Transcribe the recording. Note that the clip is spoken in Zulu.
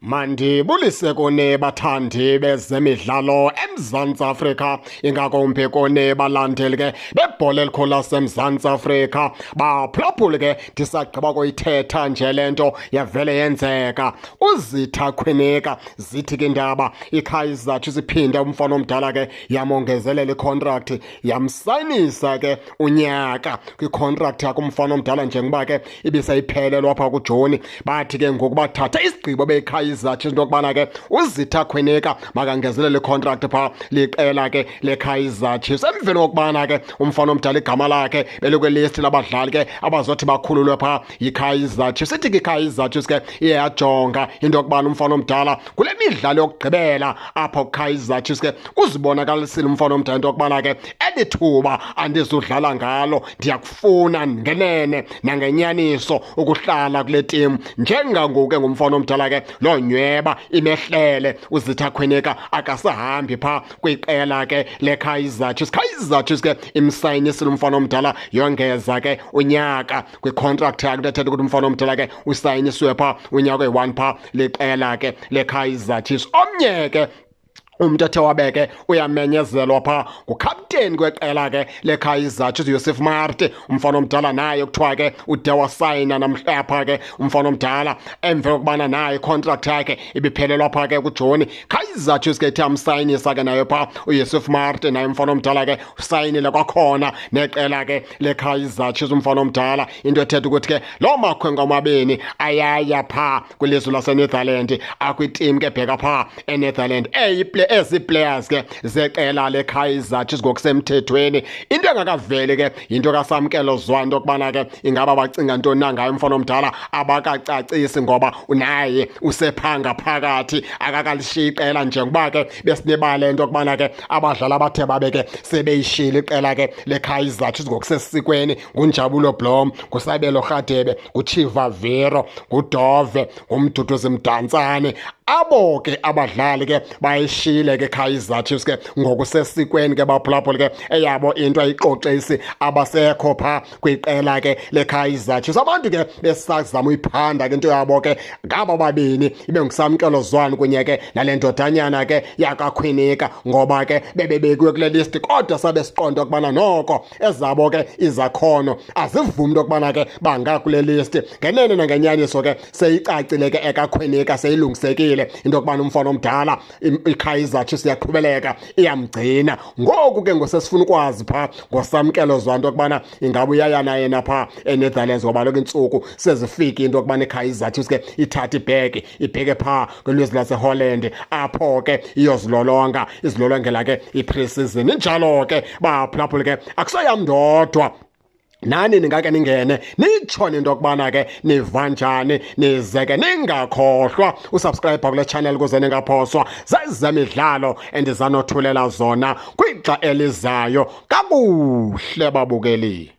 Mandibulise kone bathandi bezemidlalo eMzantsi Afrika, ingakumbi kone balandeli ke bebhola elikhulu laseMzantsi Afrika. Baphulaphuli ke ndisagqiba kuyithetha nje le nto yavele yenzeka. UZitha Khwineka zithi ke indaba iKaizer Chiefs iphinda umfana omdala ke yamongezelela icontract, yamsayinisa ke unyaka kwicontract yakhe umfana omdala njengoba ke ibisayiphelelwa apha kuJoni. Bathi ke ngoku bathatha isigqibo beKaizer Chiefs into yokubana ke uZitha Khwineka makangezelele icontract phaa liqela ke leKaizer Chiefs, emveni kokubana ke umfana omdala igama lakhe belikwelisti labadlali ke abazothi bakhululwe phaa yiKaizer Chiefs. Ithi ke iKaizer Chiefs ke iye yajonga into yokubana umfana omdala kule midlalo yokugqibela apha kuKaizer Chiefs ke uzibonakalisile umfana omdala into yokubana ke eli thuba andizudlala ngalo, ndiyakufuna ngenene nangenyaniso ukuhlala kule timu njengangoku ke ngumfana omdala ke loo nyweba imehlele. UZitha Khwineka akasahambi phaa kwiqela ke leKaizer Chiefs. Kaizer Chiefs ke imsayinisile umfana omdala yongeza ke unyaka kwicontract yakhe, into ethetha ukuthi umfana omdala ke usayiniswe phaa unyaka oyi-1 phaa liqela ke leKaizer Chiefs. Omnye ke umntu ethe wabeke uyamenyezelwa phaa ngukapteni kweqela ke leKaizer Chiefs Yusuf Marti, umfana omdala naye kuthiwa ke ude wasayina namhlapha ke umfana omdala emva kokubana naye icontract yakhe ibiphelelwa phaa ke kuJoni. Kaizer Chiefs ke ithe amsayinisa ke naye phaa uYusuf Marti, naye umfana omdala ke usayinile kwakhona neqela ke leKaizer Chiefs umfana omdala, into ethetha ukuthi ke loo makhwenkwe amabini ayaya phaa kwilizwe laseNetherland akwitim ke bheka phaa eNetherland ezi players ke zeqela leKaizer Chiefs ngokusemthethweni. Into engakaveli ke yinto kaSamkelo Zwane, into yokubana ke ingaba bacinga ntoni na ngayo umfana omdala abakacacisi, ngoba naye usephanga phakathi akakalishiya iqela njengoba ke besinebale into yokubana ke abadlali abathe babe ke sebeyishila iqela ke leKaizer Chiefs ngokusesikweni nguNjabulo Blom, nguSabelo Radebe, nguChiva Vero, nguDove, nguMduduzi Mdantsane. Abo ke abadlali ke bayishile ke Kaizer Chiefs ke ngokusesikweni ke baphulaphuli ke eyabo into ayixoxisi abasekho phaa kwiqela ke leKaizer Chiefs. Abantu ke besazama uyiphanda ke into yabo ke ngaba babini, ibe nguSamkelo Zwane kunye ke nale ndodanyana ke yakaKhwineka, ngoba ke bebebekiwe kule list kodwa sabe siqonda ukubana noko ezabo ke izakhono azivumi into yokubana ke bangakule list. Ngenene nangenyaniso ke seyicacile ke ekaKhwineka, seyilungisekile into yokubana umfana omdala iKaizer Chiefs iyaqhubeleka iyamgcina. Ngoku ke ngosesifuna ukwazi phaa ngoSamkelo Zwane into yokubana ingaba uyayana yena phaa eNetherlands, ngoba lokhu iintsuku sezifika into yokubana iKaizer Chiefs ke ithathe ibheke phaa kwilizwe laseHolland apho ke iyozilolonga, izilolongela ke i-pre-season. Injalo ke baphulaphuli ke akusayam ndodwa, nani ningake ningene nitshone into yokubana ke niva njani, nize ke ningakhohlwa usubscribe kule channel ukuze ningaphoswa zezemidlalo endizanothulela zona kwixa elizayo. Kakuhle babukeli.